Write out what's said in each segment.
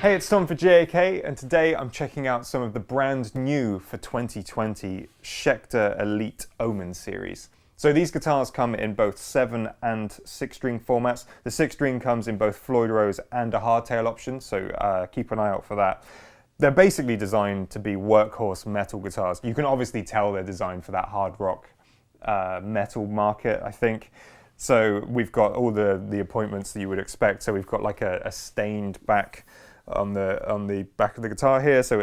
Hey, it's Thom for JAK, and today I'm checking out some of the brand new for 2020 Schecter Elite Omen series. So these guitars come in both 7 and 6 string formats. The 6 string comes in both Floyd Rose and a hardtail option, so keep an eye out for that. They're basically designed to be workhorse metal guitars. You can obviously tell they're designed for that hard rock metal market, I think. So we've got all the appointments that you would expect. So we've got like a stained back on the back of the guitar here, so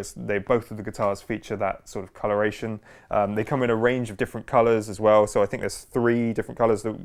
both of the guitars feature that sort of coloration. They come in a range of different colors as well, so I think there's 3 different colors that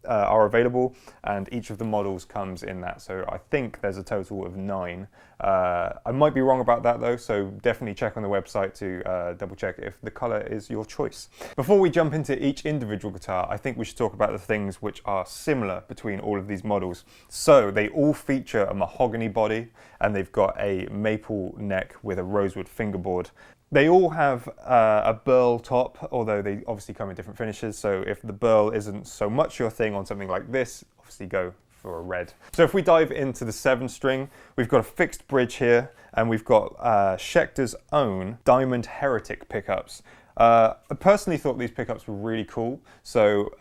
are available, and each of the models comes in that, so I think there's a total of 9. I might be wrong about that though, so definitely check on the website to double check if the color is your choice. Before we jump into each individual guitar, I think we should talk about the things which are similar between all of these models. So they all feature a mahogany body, and they've got a maple neck with a rosewood fingerboard. They all have a burl top, although they obviously come in different finishes, so if the burl isn't so much your thing on something like this, obviously go for a red. So if we dive into the 7 string, we've got a fixed bridge here, and we've got Schecter's own Diamond Heretic pickups. I personally thought these pickups were really cool, so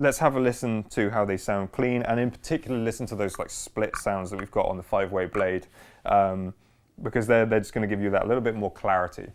let's have a listen to how they sound clean, and in particular listen to those like split sounds that we've got on the 5-way blade. Because they're just going to give you that little bit more clarity.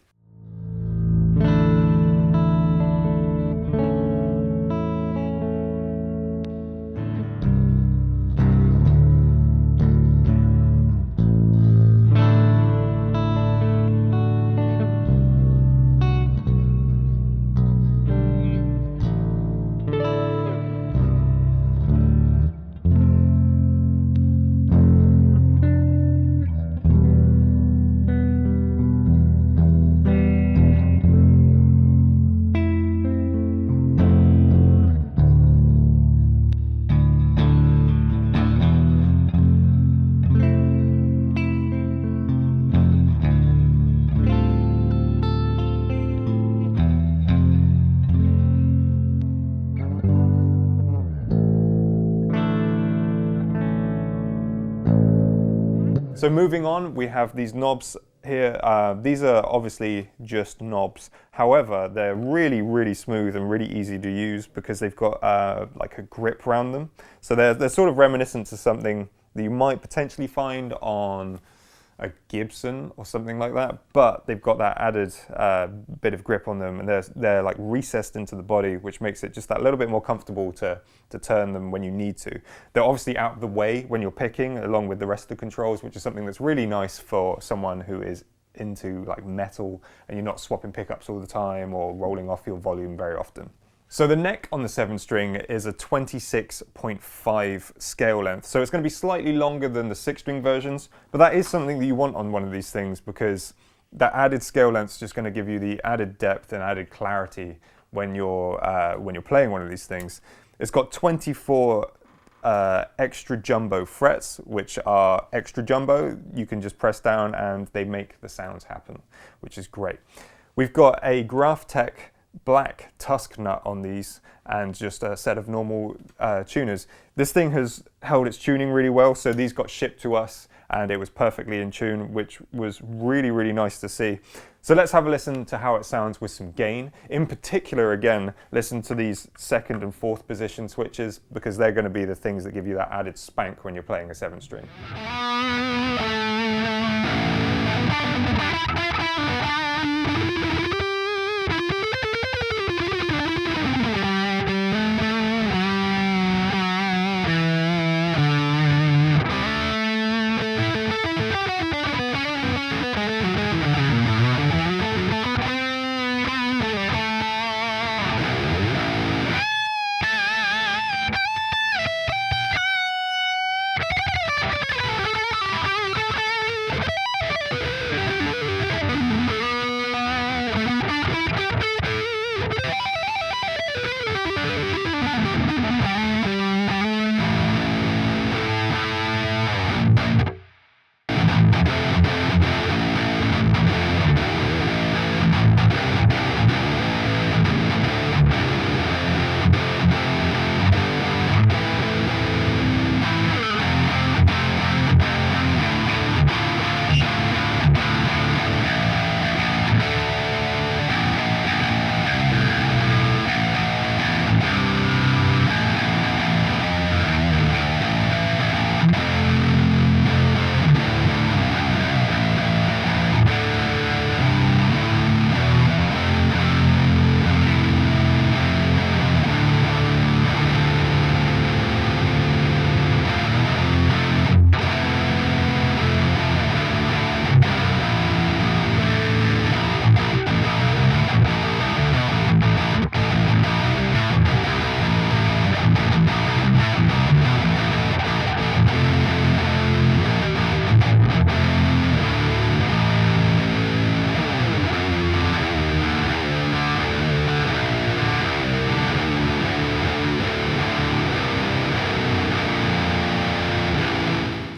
So moving on, we have these knobs here. These are obviously just knobs. However, they're really, really smooth and really easy to use because they've got like a grip around them. So they're sort of reminiscent to something that you might potentially find on a Gibson or something like that, but they've got that added bit of grip on them, and they're like recessed into the body, which makes it just that little bit more comfortable to turn them when you need to. They're obviously out of the way when you're picking, along with the rest of the controls, which is something that's really nice for someone who is into like metal and you're not swapping pickups all the time or rolling off your volume very often. So the neck on the 7 string is a 26.5 scale length. So it's going to be slightly longer than the 6 string versions, but that is something that you want on one of these things because that added scale length is just going to give you the added depth and added clarity when you're playing one of these things. It's got 24 extra jumbo frets, which are extra jumbo. You can just press down and they make the sounds happen, which is great. We've got a Graphtec black tusk nut on these and just a set of normal tuners. This thing has held its tuning really well, so these got shipped to us and it was perfectly in tune, which was really, really nice to see. So let's have a listen to how it sounds with some gain. In particular, again, listen to these 2nd and 4th position switches because they're going to be the things that give you that added spank when you're playing a 7 string.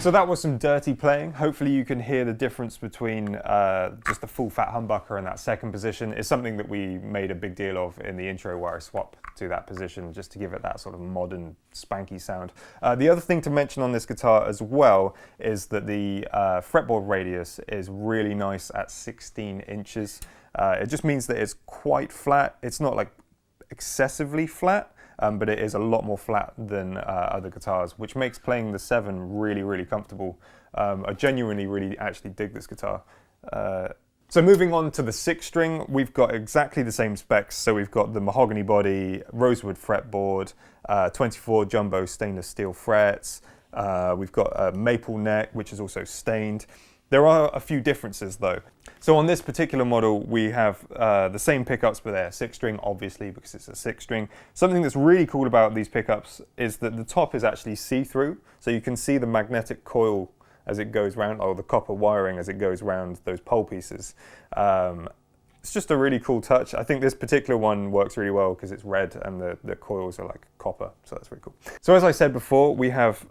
So that was some dirty playing. Hopefully you can hear the difference between just the full fat humbucker and that second position. It's something that we made a big deal of in the intro where I swap to that position just to give it that sort of modern spanky sound. The other thing to mention on this guitar as well is that the fretboard radius is really nice at 16 inches. It just means that it's quite flat. It's not like excessively flat, but it is a lot more flat than other guitars, which makes playing the 7 really, really comfortable. I genuinely really actually dig this guitar. So moving on to the 6-string, we've got exactly the same specs. So we've got the mahogany body, rosewood fretboard, 24 jumbo stainless steel frets. We've got a maple neck, which is also stained. There are a few differences though. So on this particular model, we have the same pickups, but they're 6-string, obviously, because it's a 6-string. Something that's really cool about these pickups is that the top is actually see-through, so you can see the magnetic coil as it goes round, or the copper wiring as it goes round those pole pieces. It's just a really cool touch. I think this particular one works really well because it's red and the coils are like copper, so that's really cool. So as I said before, we have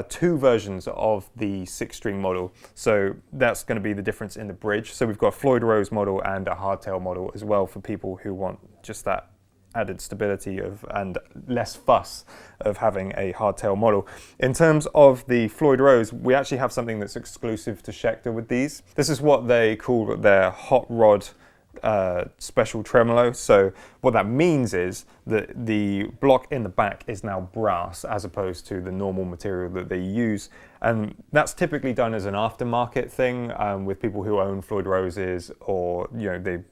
2 versions of the 6-string model. So that's going to be the difference in the bridge. So we've got a Floyd Rose model and a hardtail model as well for people who want just that added stability and less fuss of having a hardtail model. In terms of the Floyd Rose, we actually have something that's exclusive to Schecter with these. This is what they call their hot rod special tremolo. So what that means is that the block in the back is now brass as opposed to the normal material that they use, and that's typically done as an aftermarket thing with people who own Floyd Roses, or they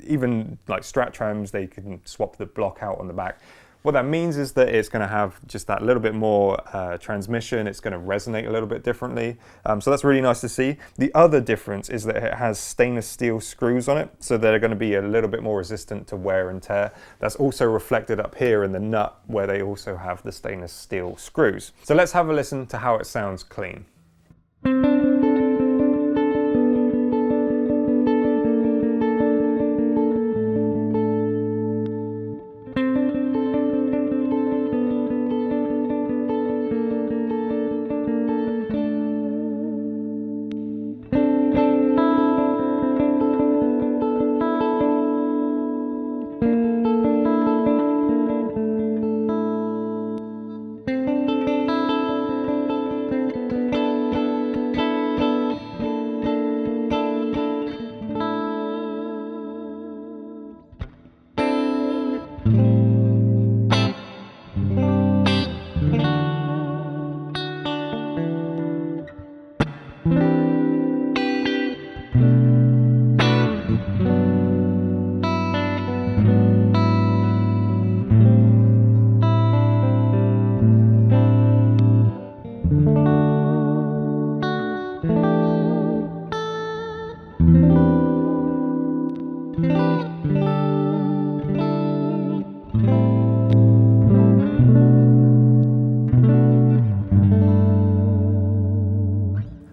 even like Strat trams, they can swap the block out on the back. What that means is that it's going to have just that little bit more transmission. It's going to resonate a little bit differently. So that's really nice to see. The other difference is that it has stainless steel screws on it, so they're going to be a little bit more resistant to wear and tear. That's also reflected up here in the nut, where they also have the stainless steel screws. So let's have a listen to how it sounds clean.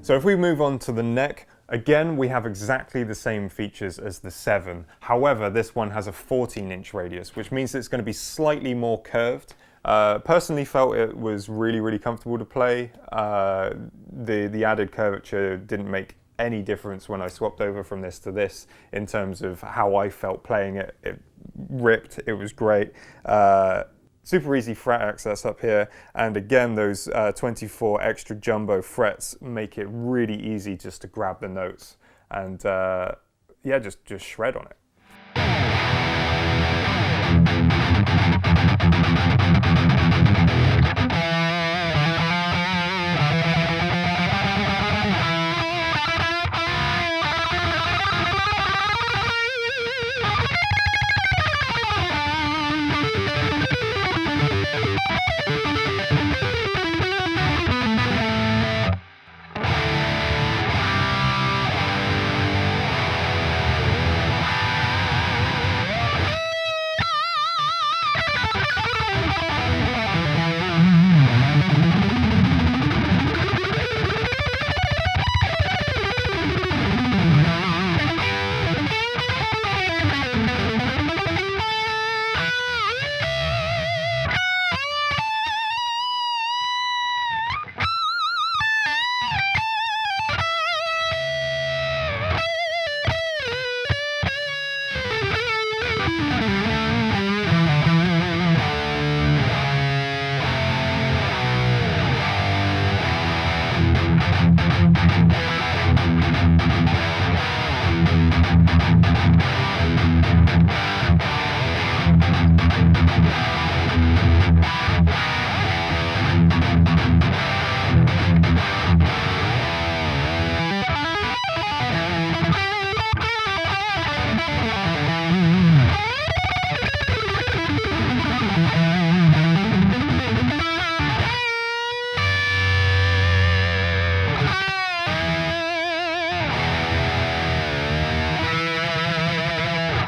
So if we move on to the neck, again, we have exactly the same features as the 7. However, this one has a 14-inch radius, which means it's going to be slightly more curved. Personally felt it was really, really comfortable to play. The added curvature didn't make any difference when I swapped over from this to this in terms of how I felt playing it. It ripped, it was great. Super easy fret access up here, and again those 24 extra jumbo frets make it really easy just to grab the notes and yeah, just shred on it.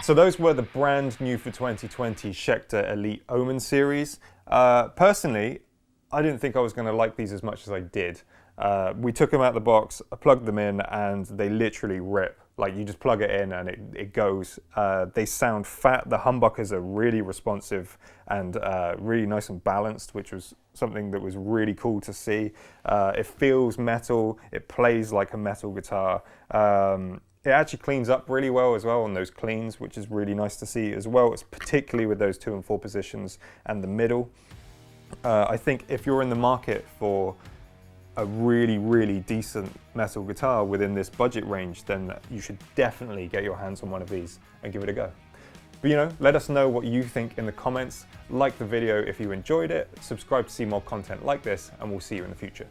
So those were the brand new for 2020 Schecter Elite Omen series. Personally, I didn't think I was going to like these as much as I did. We took them out of the box, I plugged them in, and they literally rip. Like, you just plug it in and it goes. They sound fat. The humbuckers are really responsive and really nice and balanced, which was something that was really cool to see. It feels metal. It plays like a metal guitar. It actually cleans up really well as well on those cleans, which is really nice to see as well. It's particularly with those 2 and 4 positions and the middle. I think if you're in the market for a really, really decent metal guitar within this budget range, then you should definitely get your hands on one of these and give it a go. But you know, let us know what you think in the comments. Like the video if you enjoyed it, subscribe to see more content like this, and we'll see you in the future.